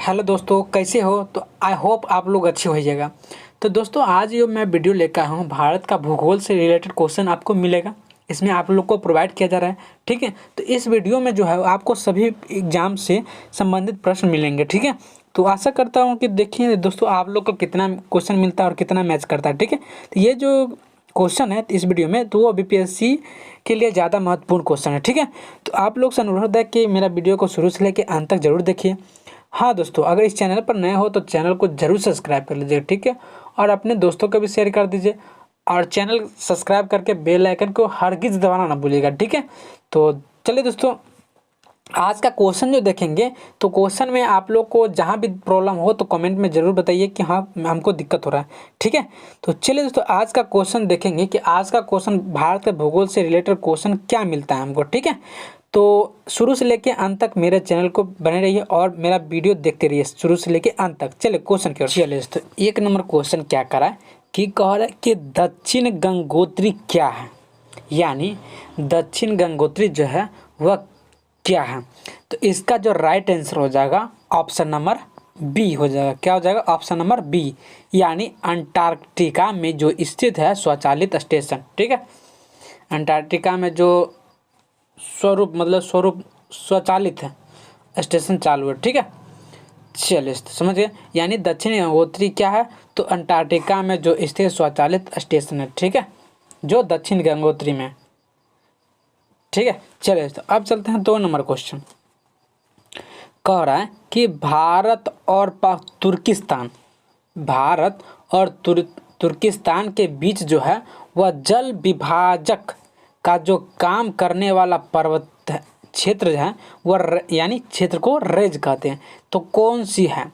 Hello दोस्तों, कैसे हो? तो आई होप आप लोग अच्छे होइएगा। तो दोस्तों, आज जो मैं वीडियो लेकर आया हूँ, भारत का भूगोल से रिलेटेड क्वेश्चन आपको मिलेगा। इसमें आप लोग को प्रोवाइड किया जा रहा है, ठीक है। तो इस वीडियो में जो है आपको सभी एग्जाम से संबंधित प्रश्न मिलेंगे, ठीक है। तो आशा करता हूँ कि देखिए दोस्तों, आप लोग को कितना क्वेश्चन मिलता है और कितना मैच करता है, ठीक है। तो ये जो क्वेश्चन है इस वीडियो में, तो वो बीपीएससी के लिए ज़्यादा महत्वपूर्ण क्वेश्चन है, ठीक है। तो आप लोग से अनुरोध है कि मेरा वीडियो को शुरू से लेकर अंत तक जरूर देखिए। हाँ दोस्तों, अगर इस चैनल पर नए हो तो चैनल को जरूर सब्सक्राइब कर लीजिए, ठीक है। और अपने दोस्तों को भी शेयर कर दीजिए, और चैनल सब्सक्राइब करके बेल आइकन को हरगिज दबाना ना भूलिएगा, ठीक है। तो चलिए दोस्तों, आज का क्वेश्चन जो देखेंगे, तो क्वेश्चन में आप लोग को जहाँ भी प्रॉब्लम हो तो कमेंट में ज़रूर बताइए कि हाँ हमको दिक्कत हो रहा है, ठीक है। तो चलिए दोस्तों, आज का क्वेश्चन देखेंगे कि आज का क्वेश्चन भारत के भूगोल से रिलेटेड क्वेश्चन क्या मिलता है हमको, ठीक है। तो शुरू से लेके अंत तक मेरे चैनल को बने रहिए और मेरा वीडियो देखते रहिए शुरू से लेके अंत तक। चलिए क्वेश्चन की ओर चलिए दोस्तों, एक नंबर क्वेश्चन क्या करा है कि कह रहा है कि दक्षिण गंगोत्री क्या है, यानी दक्षिण गंगोत्री जो है वह क्या है। तो इसका जो राइट आंसर हो जाएगा ऑप्शन नंबर बी हो जाएगा। क्या हो जाएगा? ऑप्शन नंबर बी, यानी अंटार्कटिका में जो स्थित है स्वचालित स्टेशन, ठीक है। अंटार्कटिका में जो स्वरूप स्वचालित है स्टेशन चालू है, ठीक है। चलिए समझ गए, यानी दक्षिण गंगोत्री क्या है? तो अंटार्कटिका में जो स्थित स्वचालित स्टेशन है, ठीक है, जो दक्षिण गंगोत्री में, ठीक है। चलिए तो अब चलते हैं 2 नंबर क्वेश्चन। कह रहा है कि भारत और तुर्किस्तान, भारत और तुर्किस्तान के बीच जो है वह जल विभाजक का जो काम करने वाला पर्वत क्षेत्र है वह यानी क्षेत्र को रेज कहते हैं। तो कौन सी है?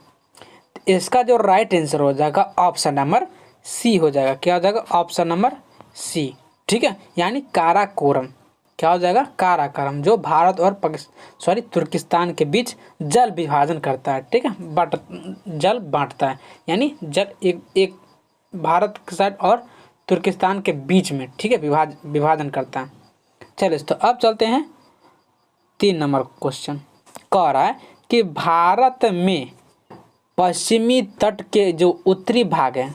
इसका जो राइट आंसर हो जाएगा ऑप्शन नंबर सी हो जाएगा। क्या हो जाएगा? ऑप्शन नंबर सी, ठीक है, यानी काराकोरम। क्या हो जाएगा? काराकोरम, जो भारत और तुर्किस्तान के बीच जल विभाजन करता है, ठीक है, जल बांटता है, यानी जल एक भारत के साइड और तुर्किस्तान के बीच में, ठीक है, विभाजन करता है। चलिए तो अब चलते हैं 3 नंबर क्वेश्चन। कह रहा है कि भारत में पश्चिमी तट के जो उत्तरी भाग है,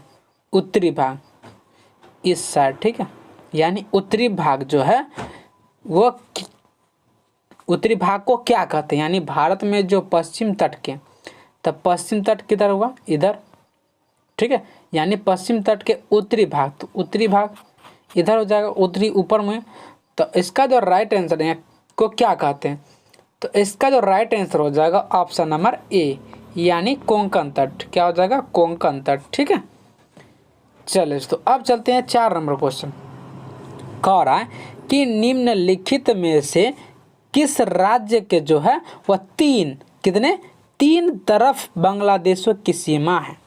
उत्तरी भाग इस साइड, ठीक है, यानी उत्तरी भाग जो है वो उत्तरी भाग को क्या कहते हैं? यानी भारत में जो पश्चिम तट के, तब पश्चिम तट किधर हुआ? इधर, ठीक है, यानी पश्चिम तट के उत्तरी भाग, तो उत्तरी भाग इधर हो जाएगा, उत्तरी ऊपर में। तो इसका जो राइट आंसर है को क्या कहते हैं? तो इसका जो राइट आंसर हो जाएगा ऑप्शन नंबर ए, यानी कोंकण तट। क्या हो जाएगा? कोंकण तट, ठीक है। चलिए तो अब चलते हैं 4 नंबर क्वेश्चन। कह रहा है कि निम्नलिखित में से किस राज्य के जो है वह तीन तरफ बांग्लादेशों की सीमा है।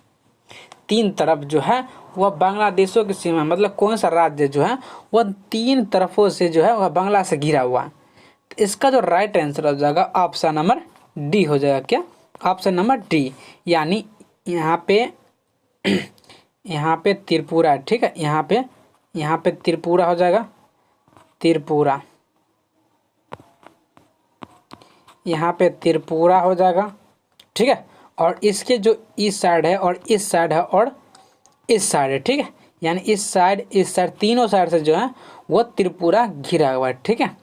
3 तरफ जो है वह बांग्लादेशों की सीमा, मतलब कौन सा राज्य जो है वह 3 तरफों से जो है वह बांग्ला से घिरा हुआ है। तो इसका जो राइट आंसर हो जाएगा ऑप्शन नंबर डी हो जाएगा। क्या? ऑप्शन नंबर डी, यानी यहाँ पे त्रिपुरा, ठीक है, यहाँ पे त्रिपुरा हो जाएगा, त्रिपुरा, यहाँ पे त्रिपुरा हो जाएगा, ठीक है। और इसके जो इस साइड है और इस साइड है और इस साइड है, ठीक है, यानी इस साइड तीनों साइड से जो है वो त्रिपुरा घिरा हुआ है, ठीक है।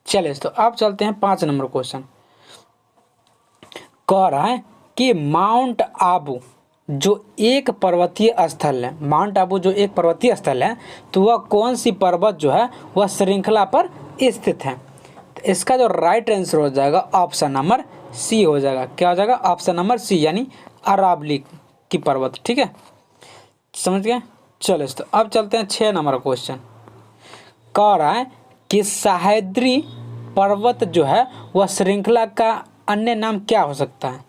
चलिए तो अब चलते हैं 5 नंबर क्वेश्चन। कह रहा है कि माउंट आबू जो एक पर्वतीय स्थल है, माउंट आबू जो एक पर्वतीय स्थल है, तो वह कौन सी पर्वत जो है वह श्रृंखला पर स्थित है। तो इसका जो राइट आंसर हो जाएगा ऑप्शन नंबर सी हो जाएगा। क्या हो जाएगा? ऑप्शन नंबर सी, यानी अरावली की पर्वत, ठीक है, समझ गए। चलो तो अब चलते हैं 6 नंबर क्वेश्चन। कह रहा है कि सह्याद्री पर्वत जो है वह श्रृंखला का अन्य नाम क्या हो सकता है?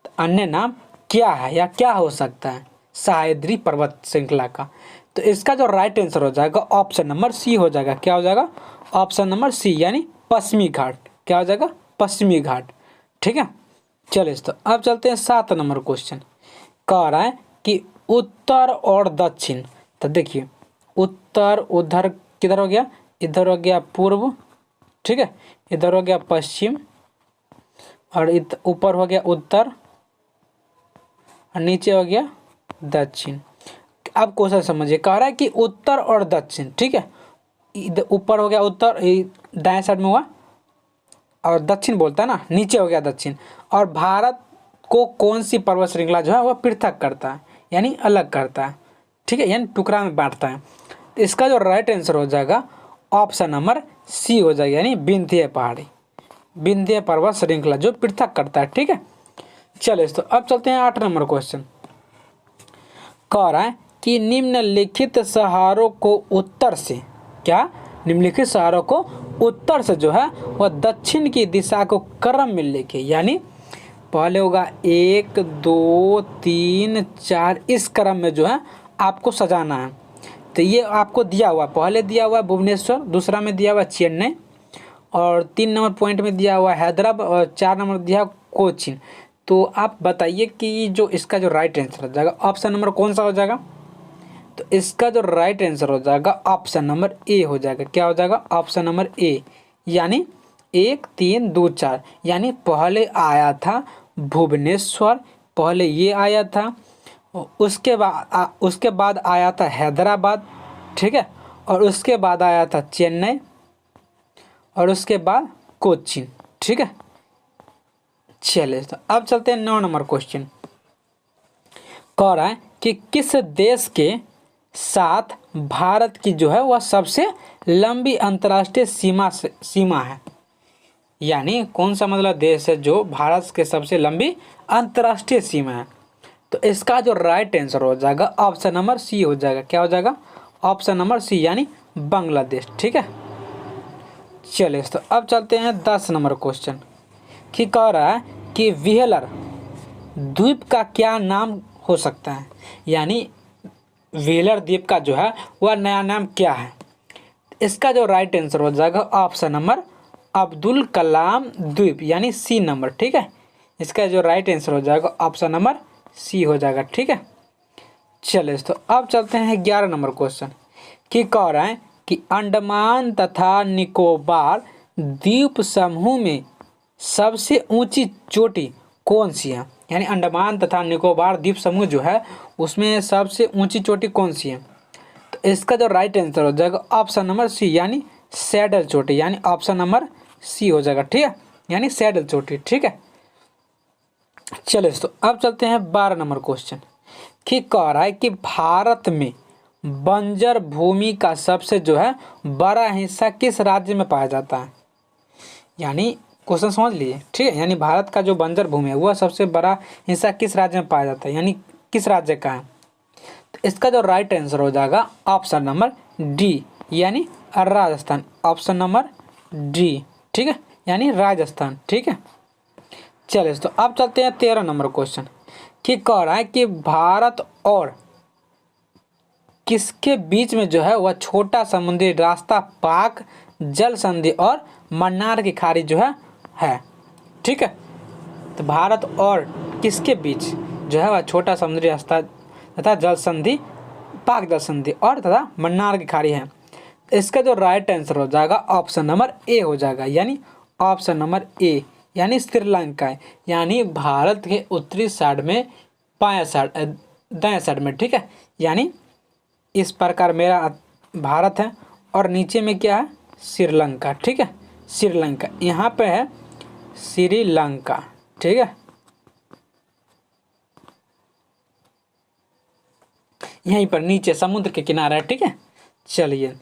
तो अन्य नाम क्या है या क्या हो सकता है सह्याद्री पर्वत श्रृंखला का? तो इसका जो राइट आंसर हो जाएगा ऑप्शन नंबर सी हो जाएगा। क्या हो जाएगा? ऑप्शन नंबर सी, यानी पश्चिमी घाट। क्या हो जाएगा? पश्चिमी घाट, ठीक है। चलिए तो अब चलते हैं 7 नंबर क्वेश्चन। कह रहा है कि उत्तर और दक्षिण, तो देखिए उत्तर उधर किधर हो गया? इधर हो गया पूर्व, ठीक है, इधर हो गया पश्चिम, और ऊपर हो गया उत्तर, और नीचे हो गया दक्षिण। अब क्वेश्चन समझिए, कह रहा है कि उत्तर और दक्षिण, ठीक है, ऊपर हो गया उत्तर, दाएं साइड में हुआ, और दक्षिण बोलता है ना, नीचे हो गया दक्षिण। और भारत को कौन सी पर्वत श्रृंखला जो है वह पृथक करता है, यानी अलग करता है, ठीक है, यानी टुकड़ा में बांटता है। तो इसका जो राइट आंसर हो जाएगा ऑप्शन नंबर सी हो जाएगा, यानी विंध्य पहाड़ी, विंध्य पर्वत श्रृंखला जो पृथक करता है, ठीक है। चलिए तो अब चलते हैं 8 नंबर क्वेश्चन। कह रहा है कि निम्नलिखित शहरों को उत्तर से, क्या, निम्नलिखित शहरों को उत्तर से जो है वह दक्षिण की दिशा को क्रम में लेके, यानी पहले होगा 1 2 3 4, इस क्रम में जो है आपको सजाना है। तो ये आपको दिया हुआ, पहले दिया हुआ भुवनेश्वर, दूसरा में दिया हुआ चेन्नई, और 3 नंबर पॉइंट में दिया हुआ हैदराबाद, और 4 नंबर दिया कोचीन। तो आप बताइए कि जो इसका जो राइट आंसर हो जाएगा ऑप्शन नंबर कौन सा हो जाएगा। तो इसका जो राइट आंसर हो जाएगा ऑप्शन नंबर ए हो जाएगा। क्या हो जाएगा, ऑप्शन नंबर ए, यानी 1 3 2 4, यानी पहले आया था भुवनेश्वर, पहले ये आया था, उसके बाद आया था हैदराबाद, ठीक है, और उसके बाद आया था चेन्नई, और उसके बाद कोचीन, ठीक है। चलिए तो अब चलते हैं 9 नंबर क्वेश्चन। कह रहा है कि किस देश के साथ भारत की जो है वह सबसे लंबी अंतर्राष्ट्रीय सीमा है, यानी कौन सा मतलब देश है जो भारत के सबसे लंबी अंतर्राष्ट्रीय सीमा है। तो इसका जो राइट आंसर हो जाएगा ऑप्शन नंबर सी हो जाएगा। क्या हो जाएगा, ऑप्शन नंबर सी, यानी बांग्लादेश, ठीक है। चलिए तो अब चलते हैं 10 नंबर क्वेश्चन कि कह रहा है कि व्हीलर द्वीप का क्या नाम हो सकता है, यानी व्हीलर द्वीप का जो है वह नया नाम क्या है। इसका जो राइट आंसर हो जाएगा ऑप्शन नंबर अब्दुल कलाम द्वीप, यानी सी नंबर, ठीक है। इसका जो राइट आंसर हो जाएगा ऑप्शन नंबर सी हो जाएगा, ठीक है। चलिए तो अब चलते हैं 11 नंबर क्वेश्चन कि कह रहा है कि अंडमान तथा निकोबार द्वीप समूह में सबसे ऊंची चोटी कौन सी है, यानी अंडमान तथा निकोबार द्वीप समूह जो है उसमें सबसे ऊंची चोटी कौन सी है। तो इसका जो राइट आंसर हो जाएगा ऑप्शन नंबर सी, यानी सैडल चोटी, यानी ऑप्शन नंबर सी हो जाएगा, ठीक है, यानी सैडल चोटी, ठीक है। चलिए तो अब चलते हैं 12 नंबर क्वेश्चन कि कह रहा है कि भारत में बंजर भूमि का सबसे जो है बड़ा हिस्सा किस राज्य में पाया जाता है, यानी क्वेश्चन समझ लीजिए, ठीक है, यानी भारत का जो बंजर भूमि है वह सबसे बड़ा हिस्सा किस राज्य में पाया जाता है, यानी किस राज्य का है। तो इसका जो राइट आंसर हो जाएगा ऑप्शन नंबर डी, यानी राजस्थान, ऑप्शन नंबर डी, ठीक है, यानी राजस्थान, ठीक है। चलिए तो अब चलते हैं 13 नंबर क्वेश्चन कि कह रहा है कि भारत और किसके बीच में जो है वह छोटा समुद्री रास्ता पाक जल संधि और मन्नार की खाड़ी जो है, ठीक है। तो भारत और किसके बीच जो है वह छोटा समुद्री रास्ता तथा जल संधि, पाक जल संधि और तथा मन्नार की खाड़ी है। इसका जो राइट आंसर हो जाएगा ऑप्शन नंबर ए हो जाएगा, यानी ऑप्शन नंबर ए, यानी श्रीलंका है, यानी भारत के उत्तरी साइड में बाएं साइड, दाएं साइड में, ठीक है, यानी इस प्रकार मेरा भारत है और नीचे में क्या है, श्रीलंका, ठीक है, श्रीलंका, यहाँ पे है श्रीलंका, ठीक है, यहीं पर नीचे समुद्र के किनारे है, ठीक है। चलिए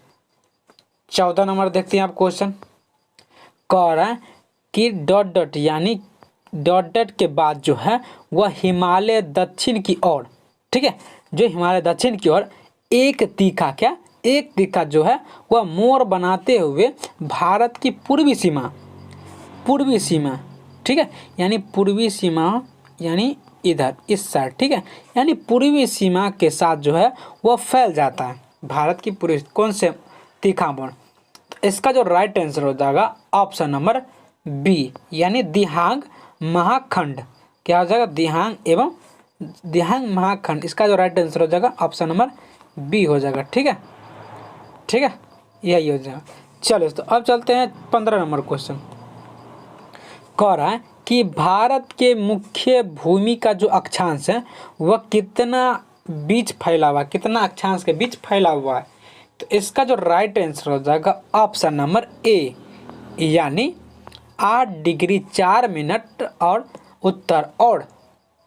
14 नंबर देखते हैं आप क्वेश्चन। कह रहा है कि डॉट डॉट, यानी डॉट डॉट के बाद जो है वह हिमालय दक्षिण की ओर, ठीक है, जो हिमालय दक्षिण की ओर एक तीखा, क्या, एक तीखा जो है वह मोड़ बनाते हुए भारत की पूर्वी सीमा, ठीक है, यानी पूर्वी सीमा, यानी इधर इस साइड, ठीक है, यानी पूर्वी सीमा के साथ जो है वह फैल जाता है भारत की पूर्वी, कौन से तीखा मोड़। इसका जो राइट आंसर हो जाएगा ऑप्शन नंबर बी, यानी दिहांग महाखंड। क्या हो जाएगा, दिहांग महाखंड। इसका जो राइट आंसर हो जाएगा ऑप्शन नंबर बी हो जाएगा, ठीक है, ठीक है, यही हो जाएगा। चलो तो अब चलते हैं 15 नंबर क्वेश्चन। कह रहा है कि भारत के मुख्य भूमि का जो अक्षांश है वह कितना बीच फैला हुआ है, कितना अक्षांश के बीच फैला हुआ है। तो इसका जो राइट आंसर हो जाएगा ऑप्शन नंबर ए, यानी 8 डिग्री 4 मिनट और उत्तर और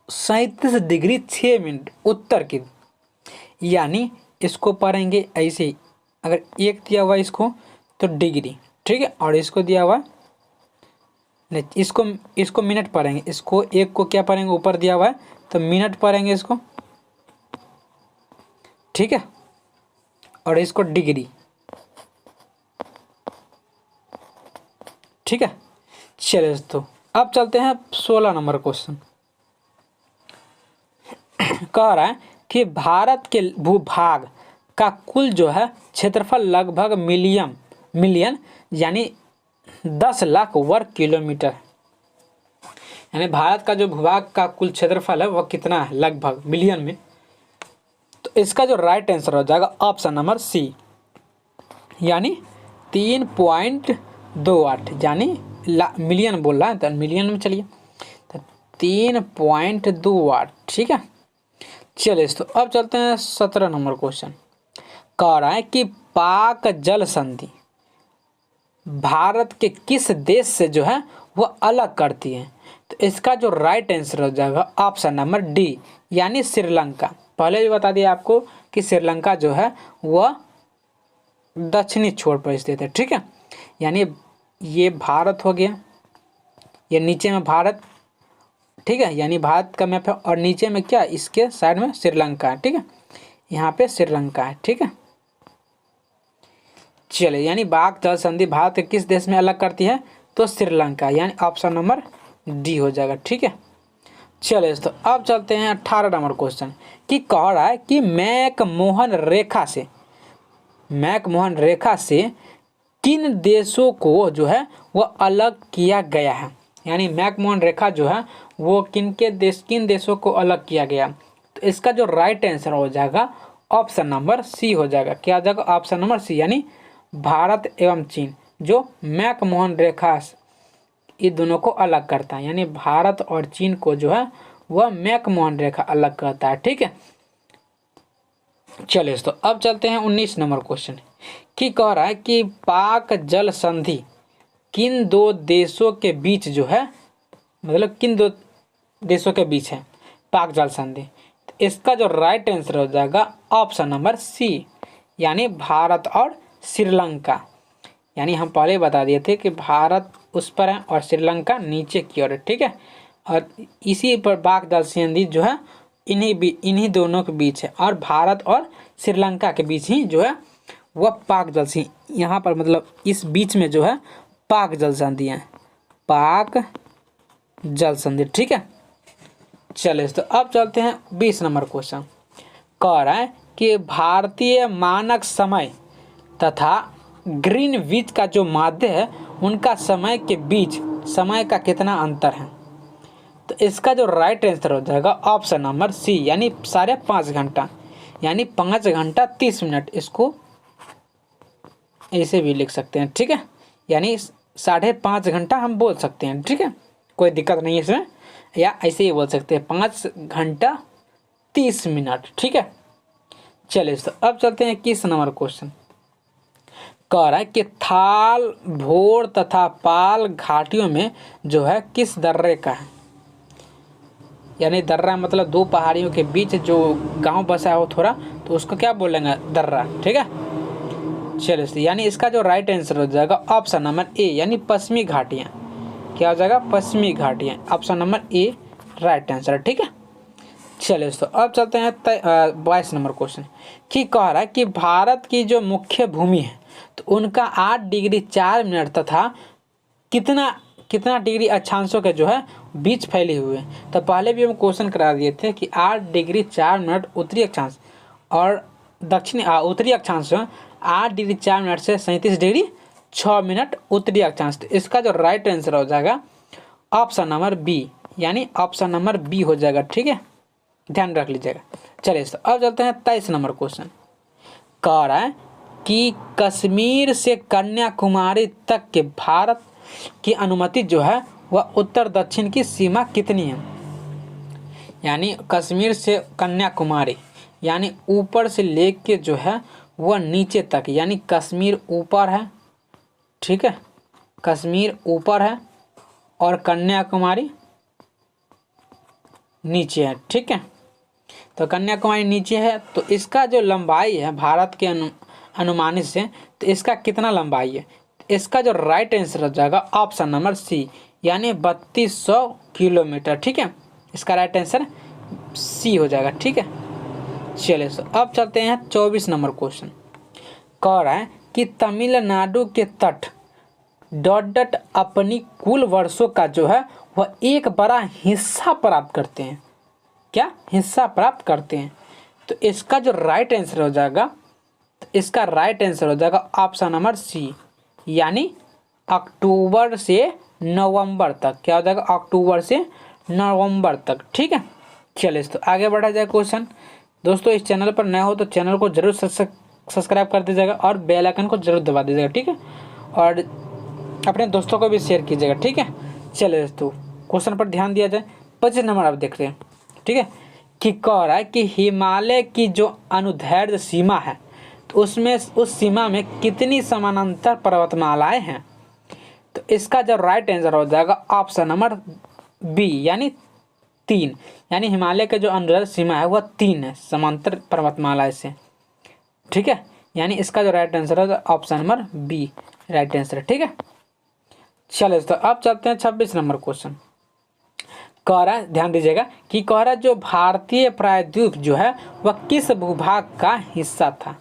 37 डिग्री 6 मिनट उत्तर की। यानी इसको पढ़ेंगे ऐसे ही, अगर एक दिया हुआ इसको तो डिग्री, ठीक है, और इसको दिया हुआ नहीं, इसको मिनट पढ़ेंगे, इसको एक को क्या पढ़ेंगे, ऊपर दिया हुआ है तो मिनट पढ़ेंगे इसको, ठीक है, और इसको डिग्री, ठीक है। चलिए दोस्तों अब चलते हैं 16 नंबर क्वेश्चन। कह रहा है कि भारत के भूभाग का कुल जो है क्षेत्रफल लगभग मिलियन यानी 10 लाख वर्ग किलोमीटर, यानी भारत का जो भूभाग का कुल क्षेत्रफल है वह कितना है, लगभग मिलियन में। तो इसका जो राइट आंसर हो जाएगा ऑप्शन नंबर सी, यानी 3.28, यानी मिलियन बोल रहा है तो मिलियन में चलिए, तो 3.28, ठीक है। चलिए तो अब चलते हैं 17 नंबर क्वेश्चन। कह रहा है कि पाक जल संधि भारत के किस देश से जो है वह अलग करती है। तो इसका जो राइट आंसर हो जाएगा ऑप्शन नंबर डी, यानी श्रीलंका। पहले भी बता दिया आपको कि श्रीलंका जो है वह दक्षिणी छोर पर स्थित है, ठीक है। यानी ये भारत हो गया, ये नीचे में भारत, ठीक है, यानी भारत का मैप है, और नीचे में क्या, इसके साइड में श्रीलंका है, ठीक है, यहाँ पे श्रीलंका है, ठीक है। चलिए, यानी पाक जल संधि भारत के किस देश में अलग करती है, तो श्रीलंका, यानी ऑप्शन नंबर डी हो जाएगा, ठीक है। चलिए तो अब चलते हैं 18 नंबर क्वेश्चन कि कह रहा है कि मैकमोहन रेखा से किन देशों को जो है वह अलग किया गया है। यानी मैकमोहन रेखा जो है वो किन देशों को अलग किया गया। तो इसका जो राइट आंसर हो जाएगा ऑप्शन नंबर सी हो जाएगा। क्या हो जाएगा, ऑप्शन नंबर सी, यानी भारत एवं चीन, जो मैकमोहन रेखा ये दोनों को अलग करता है, यानी भारत और चीन को जो है वह मैकमोहन रेखा अलग करता है, ठीक है। चलिए तो अब चलते हैं 19 नंबर क्वेश्चन कि कह रहा है कि पाक जल संधि किन दो देशों के बीच जो है, मतलब किन दो देशों के बीच है पाक जल संधि। तो इसका जो राइट आंसर हो जाएगा ऑप्शन नंबर सी, यानी भारत और श्रीलंका। यानी हम पहले बता दिए थे कि भारत उस पर है और श्रीलंका नीचे की ओर है, ठीक है। और इसी पर पाक जल संधि जो है इन्हीं दोनों के बीच है, और भारत और श्रीलंका के बीच ही जो है वह पाक जल संधि, यहाँ पर मतलब इस बीच में जो है पाक जल संधि है, पाक जल संधि, ठीक है। चलिए तो अब चलते हैं 20 नंबर क्वेश्चन। कह रहा है कि भारतीय मानक समय तथा ग्रीनविच का जो माध्य है उनका समय के बीच समय का कितना अंतर है। तो इसका जो राइट आंसर हो जाएगा ऑप्शन नंबर सी, यानी 5.5 घंटा, यानी 5 घंटा 30 मिनट। इसको ऐसे भी लिख सकते हैं, ठीक है, यानी 5.5 घंटा हम बोल सकते हैं, ठीक है, कोई दिक्कत नहीं है इसमें, या ऐसे ही बोल सकते हैं 5 घंटा 30 मिनट, ठीक है। चलिए तो अब चलते हैं 21 नंबर क्वेश्चन। कह रहा है कि थाल, भोर तथा पाल घाटियों में जो है किस दर्रे का है। यानी दर्रा मतलब दो पहाड़ियों के बीच जो गांव बसा हो थोड़ा, तो उसको क्या बोलेंगे, दर्रा, ठीक है। चलिए, यानी इसका जो राइट आंसर हो जाएगा ऑप्शन नंबर ए, यानी पश्चिमी घाटियाँ। क्या हो जाएगा, पश्चिमी घाटियाँ, option number A right answer है, ठीक है। चलिए तो अब चलते हैं 22 नंबर क्वेश्चन कि कह रहा है कि भारत की जो मुख्य भूमि है तो उनका 8 डिग्री 4 मिनट तथा कितना डिग्री अक्षांशों के जो है बीच फैले हुए। तो पहले भी हम क्वेश्चन करा दिए थे कि 8 डिग्री 4 मिनट उत्तरी अक्षांश और उत्तरी अक्षांश 8 डिग्री 4 मिनट से 37 डिग्री 6 मिनट उत्तरी अक्षांश। तो इसका जो राइट आंसर हो जाएगा ऑप्शन नंबर बी, यानी ऑप्शन नंबर बी हो जाएगा, ठीक है, ध्यान रख लीजिएगा। चलिए तो अब चलते हैं 23 नंबर क्वेश्चन। कह रहा है कि कश्मीर से कन्याकुमारी तक के भारत की अनुमति जो है व उत्तर दक्षिण की सीमा कितनी है। यानी कश्मीर से कन्याकुमारी, यानी ऊपर से लेके जो है वह नीचे तक, यानी कश्मीर ऊपर है, ठीक है, कश्मीर ऊपर है और कन्याकुमारी नीचे है, ठीक है। तो कन्याकुमारी नीचे है, तो इसका जो लंबाई है भारत के अनुमानित से, तो इसका कितना लंबाई है। इसका जो राइट आंसर हो जाएगा ऑप्शन नंबर सी, यानी 3200 किलोमीटर, ठीक है। इसका राइट आंसर सी हो जाएगा, ठीक है। चलिए अब चलते हैं 24 नंबर क्वेश्चन। कह रहा है कि तमिलनाडु के तट डॉट डॉट अपनी कुल वर्षों का जो है वह एक बड़ा हिस्सा प्राप्त करते हैं। क्या हिस्सा प्राप्त करते हैं। तो इसका जो राइट आंसर हो जाएगा, तो इसका राइट आंसर हो जाएगा ऑप्शन नंबर सी, यानी अक्टूबर से नवंबर तक। क्या हो जाएगा, अक्टूबर से नवंबर तक, ठीक है। चलिए तो आगे बढ़ा जाए क्वेश्चन। दोस्तों इस चैनल पर नए हो तो चैनल को जरूर सब्सक्राइब कर दीजिएगा और बेल आइकन को जरूर दबा दीजिएगा, ठीक है। और अपने दोस्तों को भी शेयर कीजिएगा, ठीक है। चलिए दोस्तों क्वेश्चन पर ध्यान दिया जाए। 25 नंबर आप देख रहे हैं, ठीक है, कि कह रहा है कि हिमालय की जो अनुदैर्ध्य सीमा है, तो उसमें उस सीमा में कितनी समानांतर पर्वतमालाएं हैं। तो इसका जो राइट आंसर हो जाएगा ऑप्शन नंबर बी, यानी 3, यानी हिमालय के जो अनुदैर्ध्य सीमा है वह 3 है समांतर पर्वतमालाएं से, ठीक है। यानी इसका जो राइट आंसर है option number B right answer, ठीक है। चलिए तो अब चलते हैं 26 नंबर क्वेश्चन। कह रहा है, ध्यान दीजिएगा, कि कह रहा है जो भारतीय प्रायद्वीप जो है वह किस भूभाग का हिस्सा था।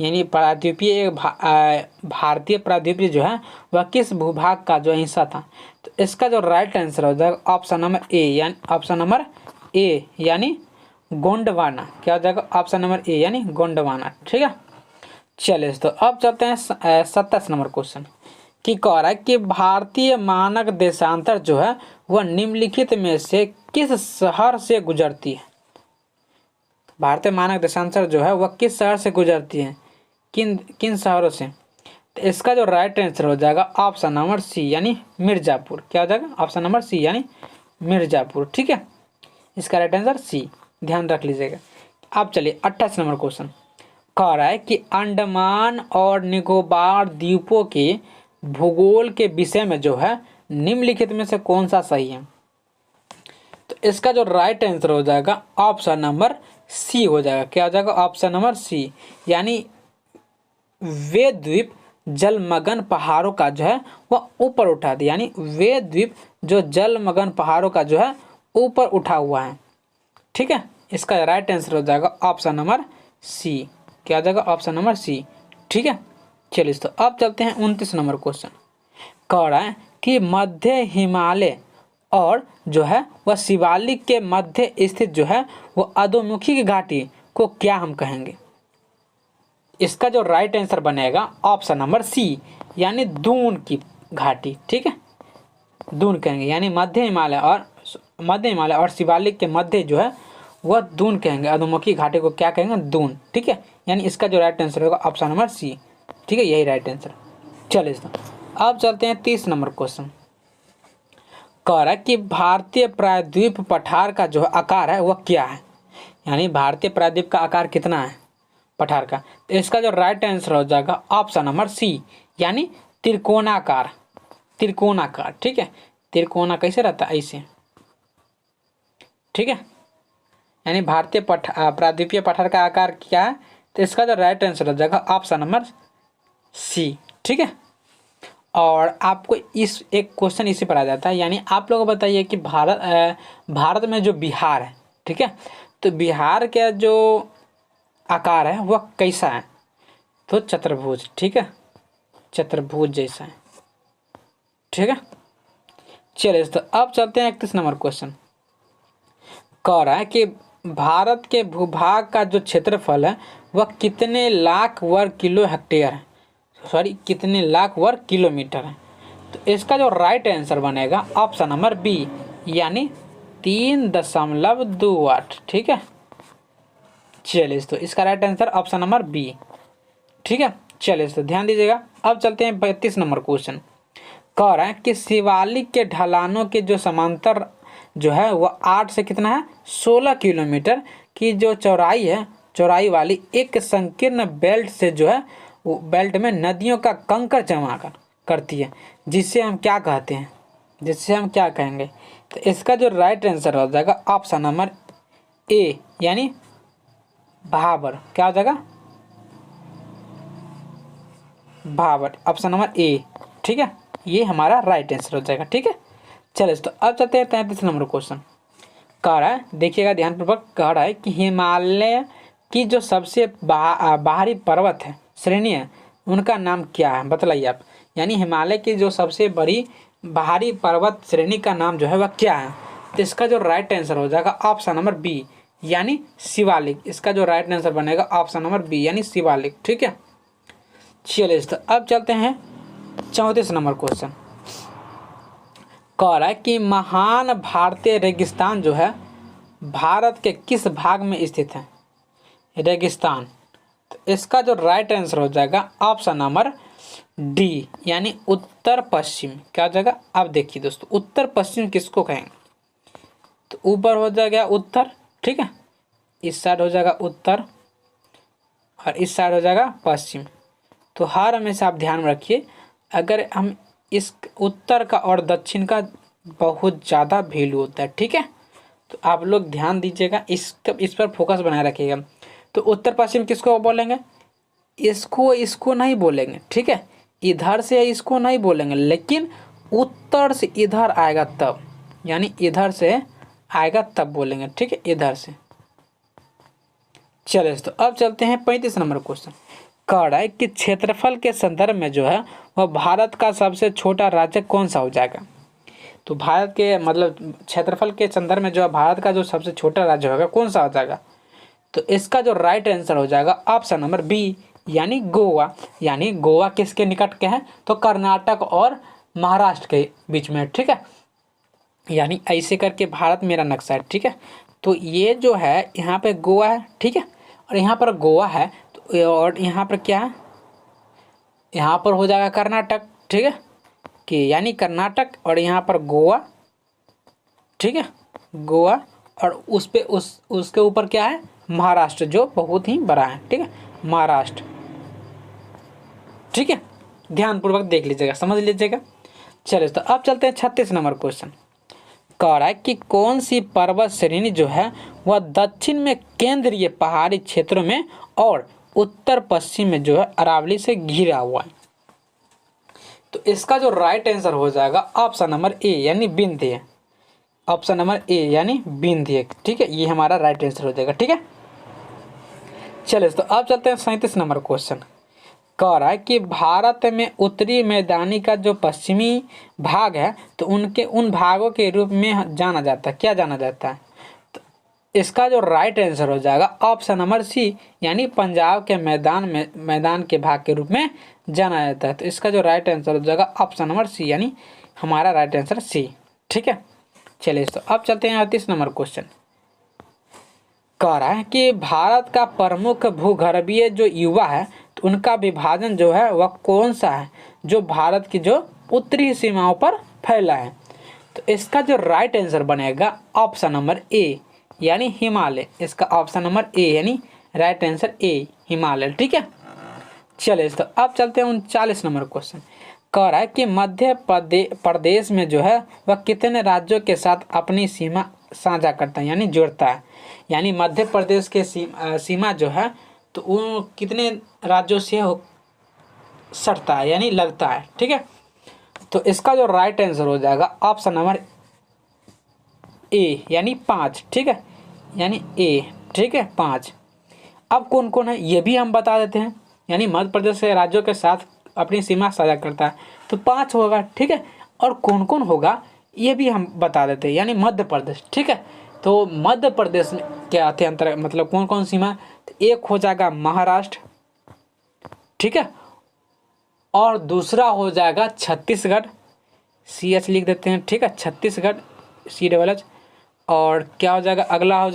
यानी प्रायद्वीपीय भारतीय प्रायद्वीप जो है वह किस भूभाग का जो हिस्सा था। तो इसका जो राइट आंसर हो जाएगा ऑप्शन नंबर ए, यानी ऑप्शन नंबर ए, यानी गोंडवाना। क्या हो जाएगा, ऑप्शन नंबर ए, यानी गोंडवाना, ठीक है। चलिए तो अब चलते हैं 27 नंबर क्वेश्चन, कि कह रहा है कि भारतीय मानक देशांतर जो है वह निम्नलिखित में से किस शहर से गुजरती है। भारतीय मानक देशांतर जो है वह किस शहर से गुजरती है, किन किन शहरों से। तो इसका जो राइट आंसर हो जाएगा ऑप्शन नंबर सी, यानी मिर्जापुर। क्या हो जाएगा, ऑप्शन नंबर सी, यानी मिर्जापुर, ठीक है। इसका राइट आंसर सी, ध्यान रख लीजिएगा। अब चलिए 28 नंबर क्वेश्चन। कह रहा है कि अंडमान और निकोबार द्वीपों के भूगोल के विषय में जो है निम्नलिखित में से कौन सा सही है। तो इसका जो राइट आंसर हो जाएगा ऑप्शन नंबर सी हो जाएगा। क्या हो जाएगा, ऑप्शन नंबर सी, यानी वे द्वीप जलमग्न पहाड़ों का जो है वह ऊपर उठा दिया, यानी वे द्वीप जो जलमग्न पहाड़ों का जो है ऊपर उठा हुआ है, ठीक है। इसका राइट आंसर हो जाएगा ऑप्शन नंबर सी। क्या हो जाएगा, ऑप्शन नंबर सी, ठीक है। चलिए तो अब चलते हैं 29 नंबर क्वेश्चन। कह रहा है कि मध्य हिमालय और जो है वह शिवालिक के मध्य स्थित जो है वह अधोमुखी की घाटी को क्या हम कहेंगे। इसका जो राइट आंसर बनेगा ऑप्शन नंबर सी, यानी दून की घाटी, ठीक है, दून कहेंगे। यानी मध्य हिमालय और शिवालिक के मध्य जो है वह दून कहेंगे, अधोमुखी घाटी को क्या कहेंगे, दून, ठीक है। यानी इसका जो राइट आंसर होगा ऑप्शन नंबर सी, ठीक है, यही राइट आंसर। चलिए अब चलते हैं 30 नंबर क्वेश्चन। कह रहा है कि भारतीय प्रायद्वीप पठार का जो आकार है वह क्या है। यानी भारतीय प्रायद्वीप का आकार कितना है पठार का। तो इसका जो राइट आंसर हो जाएगा ऑप्शन नंबर सी, यानी त्रिकोणाकार, त्रिकोणाकार, ठीक है। त्रिकोणा कैसे रहता है, ऐसे, ठीक है। यानी भारतीय प्रायद्वीपीय पठार का आकार क्या है। तो इसका जो राइट आंसर हो जाएगा ऑप्शन नंबर सी, ठीक है। और आपको इस एक क्वेश्चन इसी पर आ जाता है, यानी आप लोग बताइए कि भारत में जो बिहार है, ठीक है, तो बिहार का जो आकार है वह कैसा है। तो चतुर्भुज, ठीक है, चतुर्भुज जैसा है, ठीक है। चलिए तो अब चलते हैं 31 नंबर क्वेश्चन। कह रहा है कि भारत के भूभाग का जो क्षेत्रफल है वह कितने लाख वर्ग हेक्टेयर है, सॉरी कितने लाख वर्ग किलोमीटर है। तो इसका जो राइट आंसर बनेगा ऑप्शन नंबर बी, यानी 3.28, ठीक है। चलिए तो इसका right answer option number B, ठीक है। चलिए तो ध्यान दीजिएगा। अब चलते हैं 32 नंबर क्वेश्चन। कह रहे हैं कि शिवालिक के ढलानों के जो समांतर जो है वह 8 से कितना है 16 किलोमीटर की जो चौड़ाई है, चौड़ाई वाली एक संकीर्ण बेल्ट से जो है वो बेल्ट में नदियों का कंकर जमा करती है, जिससे हम क्या कहते हैं, जिससे हम क्या कहेंगे। तो इसका जो राइट आंसर हो जाएगा ऑप्शन नंबर ए यानी भाबर। क्या हो जाएगा, भाबर, ऑप्शन नंबर ए। ठीक है, ये हमारा राइट आंसर हो जाएगा। ठीक है, चलिए तो अब चलते हैं 33 नंबर क्वेश्चन। कह रहा है, देखिएगा ध्यानपूर्वक, कह रहा है कि हिमालय की जो सबसे बाहरी पर्वत है श्रेणी है उनका नाम क्या है, बतलाइए आप। यानी हिमालय की जो सबसे बड़ी बाहरी पर्वत श्रेणी का नाम जो है वह क्या है। तो इसका जो राइट आंसर हो जाएगा ऑप्शन नंबर बी यानी शिवालिक। इसका जो राइट आंसर बनेगा ऑप्शन नंबर बी यानी शिवालिक। ठीक है, चलिए तो अब चलते हैं 34 नंबर क्वेश्चन। कह रहा है कि महान भारतीय रेगिस्तान जो है भारत के किस भाग में स्थित है, रेगिस्तान। तो इसका जो राइट आंसर हो जाएगा ऑप्शन नंबर डी यानी उत्तर पश्चिम। क्या हो जाएगा, अब देखिए दोस्तों, उत्तर पश्चिम किसको कहेंगे। तो ऊपर हो जाएगा उत्तर, ठीक है, इस साइड हो जाएगा उत्तर और इस साइड हो जाएगा पश्चिम। तो हर हमेशा आप ध्यान रखिए, अगर हम इस उत्तर का और दक्षिण का बहुत ज़्यादा वैल्यू होता है। ठीक है, तो आप लोग ध्यान दीजिएगा, इस पर फोकस बनाए रखिएगा। तो उत्तर पश्चिम किसको बोलेंगे, इसको नहीं बोलेंगे। ठीक है, इधर से इसको नहीं बोलेंगे, लेकिन उत्तर से इधर आएगा तब, यानी इधर से आएगा तब बोलेंगे। ठीक है, इधर से। चलिए तो अब चलते हैं 35 नंबर क्वेश्चन। कह रहा है कि क्षेत्रफल के संदर्भ में जो है वह भारत का सबसे छोटा राज्य कौन सा हो जाएगा। तो भारत के मतलब क्षेत्रफल के संदर्भ में जो है भारत का जो सबसे छोटा राज्य होगा कौन सा हो जाएगा। तो इसका जो राइट आंसर हो जाएगा ऑप्शन नंबर बी यानी गोवा। यानी गोवा किसके निकट के हैं, तो कर्नाटक और महाराष्ट्र के बीच में। ठीक है, यानी ऐसे करके भारत मेरा नक्शा है। ठीक है, तो ये जो है यहाँ पे गोवा है। ठीक है, और यहाँ पर गोवा है तो और यहाँ पर क्या है, यहाँ पर हो जाएगा कर्नाटक। ठीक है, कि यानी कर्नाटक और यहाँ पर गोवा। ठीक है, गोवा और उस पे उसके ऊपर क्या है, महाराष्ट्र, जो बहुत ही बड़ा है। ठीक है, महाराष्ट्र। ठीक है, ध्यानपूर्वक देख लीजिएगा, समझ लीजिएगा। चलिए तो अब चलते हैं 36 नंबर क्वेश्चन। कह रहा है कि कौन सी पर्वत श्रेणी जो है वह दक्षिण में केंद्रीय पहाड़ी क्षेत्रों में और उत्तर पश्चिम में जो है अरावली से घिरा हुआ है। तो इसका जो राइट आंसर हो जाएगा ऑप्शन नंबर ए यानी विंध्य। ऑप्शन नंबर ए यानी विंध्य। ठीक है, ये हमारा राइट आंसर हो जाएगा। ठीक है, चलिए तो अब चलते हैं 37 नंबर क्वेश्चन। कह रहा है कि भारत में उत्तरी मैदानी का जो पश्चिमी भाग है तो उनके उन भागों के रूप में जाना जाता है। क्या जाना जाता है, तो इसका जो राइट आंसर हो जाएगा ऑप्शन नंबर सी यानी पंजाब के मैदान के भाग के रूप में जाना जाता है। तो इसका जो राइट आंसर हो जाएगा ऑप्शन नंबर सी यानी हमारा राइट आंसर सी। ठीक है, चलिए तो अब चलते हैं 38 नंबर क्वेश्चन। कह रहा है कि भारत का प्रमुख भूगर्भीय जो युवा है तो उनका विभाजन जो है वह कौन सा है जो भारत की जो उत्तरी सीमाओं पर फैला है। तो इसका जो राइट आंसर बनेगा ऑप्शन नंबर ए यानी हिमालय। इसका ऑप्शन नंबर ए यानी राइट आंसर ए हिमालय। ठीक है, चलिए तो अब चलते हैं 39 नंबर क्वेश्चन। कह रहा है कि मध्य प्रदेश में जो है वह कितने राज्यों के साथ अपनी सीमा साझा करता है यानी जोड़ता है। यानी मध्य प्रदेश के सीमा जो है तो वो कितने राज्यों से सटता है यानी लगता है। ठीक है, तो इसका जो राइट आंसर हो जाएगा ऑप्शन नंबर ए यानी 5। ठीक है, यानी ए। ठीक है, 5। अब कौन कौन है ये भी हम बता देते हैं। यानी मध्य प्रदेश के राज्यों के साथ अपनी सीमा साझा करता है तो 5 होगा। ठीक है, और कौन कौन होगा ये भी हम बता देते हैं। यानी मध्य प्रदेश। ठीक है, तो मध्य प्रदेश में क्या आते हैं अंतर, मतलब कौन कौन सीमा, तो एक हो जाएगा महाराष्ट्र। ठीक है, और दूसरा हो जाएगा छत्तीसगढ़, CH लिख देते हैं। ठीक है, छत्तीसगढ़ CHH। और क्या हो जाएगा, अगला हो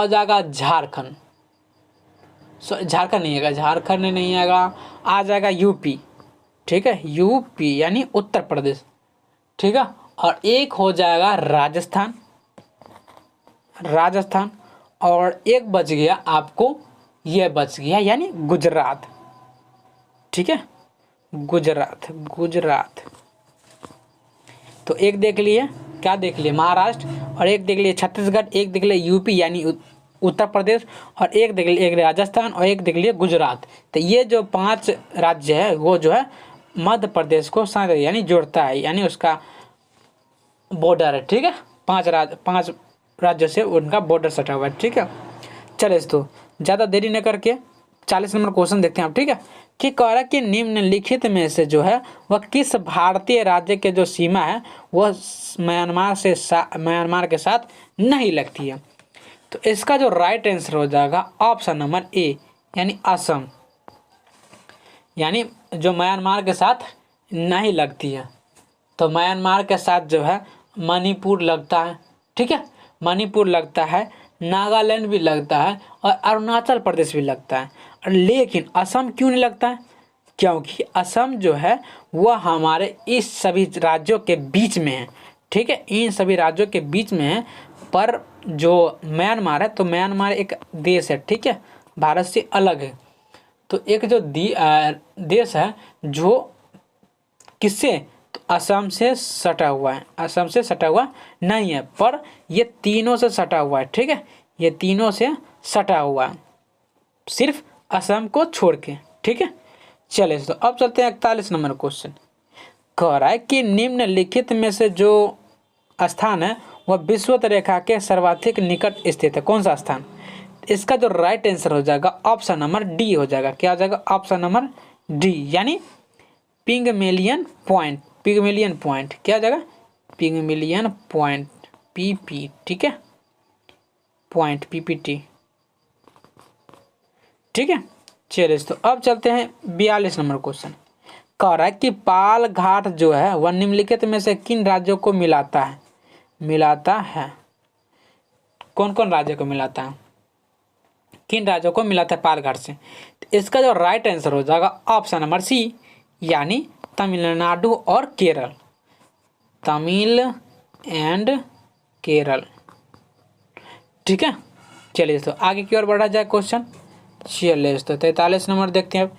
जाएगा झारखंड। झारखंड नहीं आएगा, झारखंड नहीं आएगा, आ जाएगा यूपी। ठीक है, यूपी यानी उत्तर प्रदेश, ठीक है। और एक हो जाएगा राजस्थान, राजस्थान, और एक बच गया आपको, ये बच गया यानी गुजरात, ठीक है, गुजरात, गुजरात। तो एक देख लिए, क्या देख लिए, महाराष्ट्र, और एक देख लिए छत्तीसगढ़, एक देख लिए यूपी यानी उत्तर प्रदेश, और एक देख लिए, एक राजस्थान, और एक देख लिए गुजरात। तो ये जो 5 राज्य है वो जो है मध्य प्रदेश को साथ यानी जोड़ता है, यानी उसका बॉर्डर है, ठीक है। 5 राज्यों से उनका बॉर्डर सटा हुआ है, ठीक है। चलिए तो ज़्यादा देरी न करके 40 नंबर क्वेश्चन देखते हैं आप, ठीक है। कि कह रहा कि निम्नलिखित में से जो है वह किस भारतीय राज्य के जो सीमा है वह म्यांमार के साथ नहीं लगती है। तो इसका जो राइट आंसर हो जाएगा ऑप्शन नंबर ए यानी असम, यानी जो म्यांमार के साथ नहीं लगती है। तो म्यांमार के साथ जो है मणिपुर लगता है, ठीक है, मणिपुर लगता है, नागालैंड भी लगता है, और अरुणाचल प्रदेश भी लगता है। लेकिन असम क्यों नहीं लगता है? क्योंकि असम जो है वह हमारे इस सभी राज्यों के बीच में है, ठीक है, इन सभी राज्यों के बीच में है। पर जो म्यांमार है, तो म्यांमार एक देश है, ठीक है, भारत से अलग है। तो एक जो देश है जो किससे, तो असम से सटा हुआ है, असम से सटा हुआ नहीं है, पर ये तीनों से सटा हुआ है, ठीक है, ये तीनों से सटा हुआ है, सिर्फ असम को छोड़ के, ठीक है। चलिए तो अब चलते हैं 41 नंबर क्वेश्चन। कह रहा है कि निम्नलिखित में से जो स्थान है वह विषुवत रेखा के सर्वाधिक निकट स्थित है, कौन सा स्थान? इसका जो राइट आंसर हो जाएगा ऑप्शन नंबर डी हो जाएगा। क्या हो जाएगा? ऑप्शन नंबर डी यानी पिग्मेलियन पॉइंट, पिग्मेलियन पॉइंट, क्या हो जाएगा? पिग्मेलियन पॉइंट, पीपी, ठीक है, पॉइंट, पीपीटी, ठीक है। चलिए तो अब चलते हैं 42 नंबर क्वेश्चन। कह रहा है कि पाल घाट जो है वह निम्नलिखित में से किन राज्यों को मिलाता है? मिलाता है, कौन कौन राज्यों को मिलाता है, किन राज्यों को मिलाता है पाल घाट से? तो इसका जो राइट आंसर हो जाएगा ऑप्शन नंबर सी यानी तमिलनाडु और केरल, तमिल एंड केरल, ठीक है। चलिए तो आगे की ओर बढ़ा जाए क्वेश्चन। चलिए तो 43 नंबर देखते हैं। अब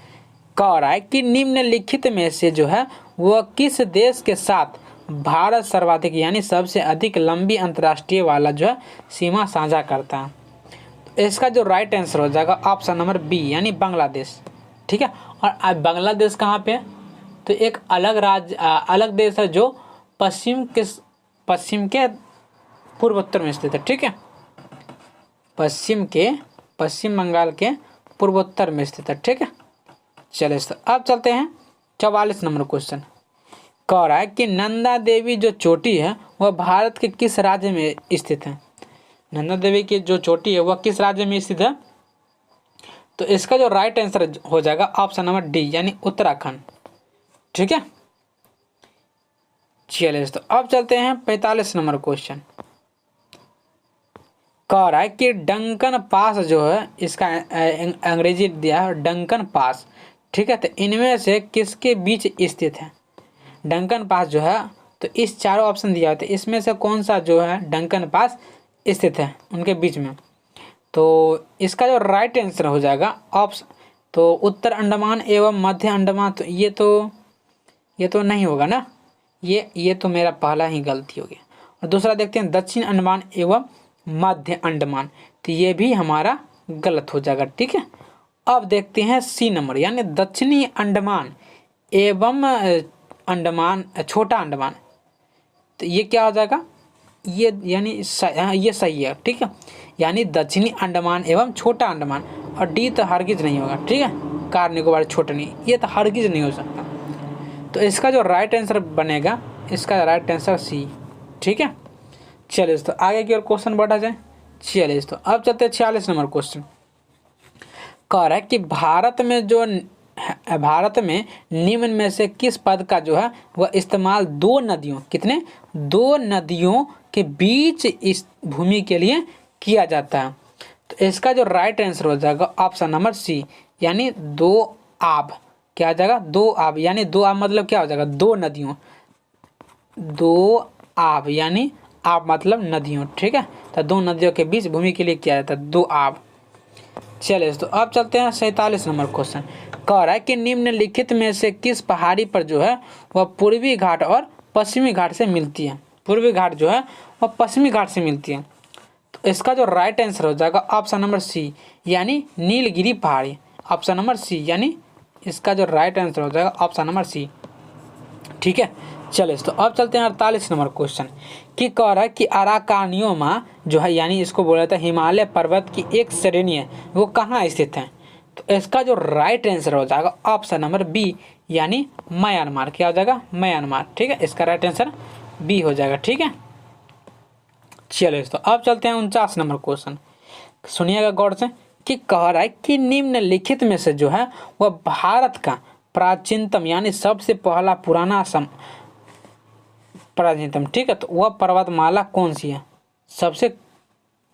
कह रहा है कि निम्नलिखित में से जो है वह किस देश के साथ भारत सर्वाधिक यानी सबसे अधिक लंबी अंतर्राष्ट्रीय वाला जो है सीमा साझा करता है? तो इसका जो राइट आंसर हो जाएगा ऑप्शन नंबर बी यानी बांग्लादेश, ठीक है। और बांग्लादेश कहाँ पे है? तो एक अलग राज्य, अलग देश है जो पश्चिम के पूर्वोत्तर में स्थित है, ठीक है, पश्चिम बंगाल के पूर्वोत्तर में स्थित है, ठीक है। चलिए तो अब चलते हैं 44 नंबर क्वेश्चन। कह रहा है कि नंदा देवी जो चोटी है वह भारत के किस राज्य में स्थित है? नंदा देवी की जो चोटी है वह किस राज्य में स्थित है? तो इसका जो राइट आंसर हो जाएगा ऑप्शन नंबर डी यानी उत्तराखंड, ठीक है। चलिए तो अब चलते हैं 45 नंबर क्वेश्चन। कह रहा है कि डंकन पास जो है, इसका अंग्रेजी दिया है डंकन पास, ठीक है। तो इनमें से किसके बीच स्थित है डंकन पास जो है? तो इस चारों ऑप्शन दिया होता है, इसमें से कौन सा जो है डंकन पास स्थित है उनके बीच में? तो इसका जो राइट आंसर हो जाएगा ऑप्शन, तो उत्तर अंडमान एवं मध्य अंडमान। तो ये तो नहीं होगा ना, ये तो मेरा पहला ही गलती हो गया। और दूसरा देखते हैं दक्षिण अंडमान एवं मध्य अंडमान, तो ये भी हमारा गलत हो जाएगा, ठीक है। अब देखते हैं सी नंबर यानी दक्षिणी अंडमान एवं अंडमान, छोटा अंडमान। तो ये क्या हो जाएगा? ये यानी ये सही है, ठीक है, यानी दक्षिणी अंडमान एवं छोटा अंडमान। और डी तो हरगिज नहीं होगा, ठीक है, कार निकोबार छोटा नहीं, ये तो हरगिज नहीं हो सकता। तो इसका जो राइट आंसर बनेगा, इसका राइट आंसर सी, ठीक है। चलिए तो आगे की ओर क्वेश्चन बढ़ा जाए। चलिए तो अब चलते हैं 46 नंबर क्वेश्चन। कह रहा है कि भारत में निम्न में से किस पद का जो है वह इस्तेमाल दो नदियों के बीच इस भूमि के लिए किया जाता है? तो इसका जो राइट आंसर हो जाएगा ऑप्शन नंबर सी यानी दो आब, क्या हो जाएगा, दो आब, यानी दो आब मतलब क्या हो जाएगा, दो नदियों, दो आब यानी आब मतलब नदियों, ठीक है। तो दो नदियों के बीच भूमि के लिए क्या जाता है, दो आब। चलिए तो अब चलते हैं 47 नंबर क्वेश्चन। कह रहा है कि निम्नलिखित में से किस पहाड़ी पर जो है वह पूर्वी घाट और पश्चिमी घाट से मिलती है। पूर्वी घाट जो है वह पश्चिमी घाट से मिलती है। तो इसका जो राइट आंसर हो जाएगा ऑप्शन नंबर सी, यानी नीलगिरी पहाड़ी। ऑप्शन नंबर सी, यानी इसका जो राइट आंसर हो जाएगा ऑप्शन नंबर सी, ठीक है। चलिए तो अब चलते हैं 48 नंबर क्वेश्चन कि कह रहा है कि अराकानियोमा जो है, यानी इसको बोला जाता है हिमालय पर्वत की एक श्रेणी है, वो कहाँ स्थित है। तो इसका जो राइट आंसर हो जाएगा ऑप्शन नंबर बी, यानी म्यांमार। क्या हो जाएगा, म्यांमार, ठीक है। इसका राइट आंसर बी हो जाएगा, ठीक है। चलिए तो अब चलते हैं 49 नंबर क्वेश्चन। सुनिएगा गौर से कि कह रहा है कि निम्नलिखित में से जो है वह भारत का प्राचीनतम यानी सबसे पहला पुराना प्राचीनतम, ठीक है। तो वह पर्वतमाला कौन सी है, सबसे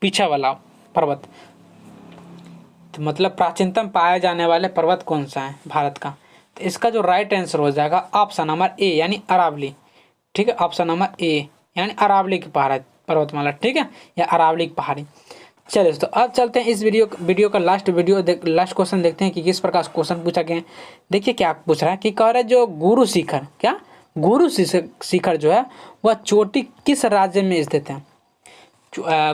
पीछा वाला पर्वत, तो मतलब प्राचीनतम पाए जाने वाले पर्वत कौन सा है भारत का। तो इसका जो राइट आंसर हो जाएगा ऑप्शन नंबर ए, यानी अरावली, ठीक है। ऑप्शन नंबर ए यानी अरावली की पहाड़ पर्वतमाला, ठीक है, या अरावली की पहाड़ी। चलिए तो अब चलते हैं इस वीडियो का लास्ट क्वेश्चन देखते हैं कि किस प्रकार क्वेश्चन पूछा गया है। देखिए क्या पूछ रहा है कि कह रहा है जो गुरु शिखर, क्या गुरु शिखर जो है वह चोटी किस राज्य में स्थित है।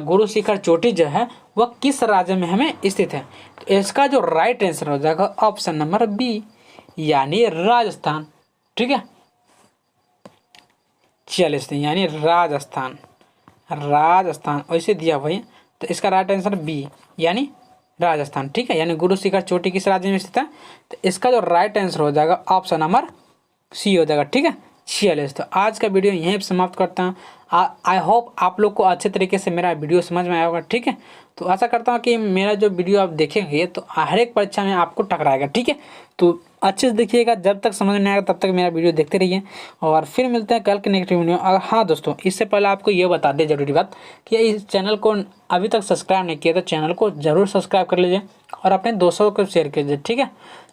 गुरु शिखर चोटी जो है वह किस राज्य में हमें स्थित है। तो इसका जो राइट आंसर हो जाएगा ऑप्शन नंबर बी, यानी राजस्थान, ठीक है। चलिए यानी राजस्थान वैसे दिया हुआ है, तो इसका राइट आंसर बी, यानी राजस्थान, ठीक है। यानी गुरु शिखर चोटी किस राज्य में स्थित है, तो इसका जो राइट आंसर हो जाएगा ऑप्शन नंबर सी हो जाएगा, ठीक है। चलिए तो आज का वीडियो यहीं पर समाप्त करता हूँ। आई होप आप लोग को अच्छे तरीके से मेरा वीडियो समझ में आया होगा, ठीक है। तो आशा करता हूँ कि मेरा जो वीडियो आप देखेंगे तो हर एक परीक्षा में आपको टकराएगा, ठीक है। तो अच्छे से देखिएगा, जब तक समझ नहीं आएगा तब तक मेरा वीडियो देखते रहिए और फिर मिलते हैं कल के नेक्स्ट वीडियो। और हाँ दोस्तों, इससे पहले आपको ये बता दें जरूरी बात कि इस चैनल को अभी तक सब्सक्राइब नहीं किया तो चैनल को जरूर सब्सक्राइब कर लीजिए और अपने दोस्तों को शेयर कीजिए, ठीक है।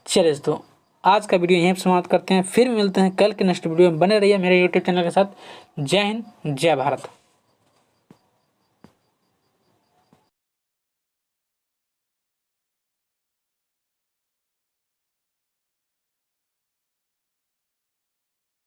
चलिए दोस्तों आज का वीडियो यहीं पर समाप्त करते हैं, फिर मिलते हैं कल के नेक्स्ट वीडियो में। बने रहिए मेरे यूट्यूब चैनल के साथ। जय हिंद, जय भारत।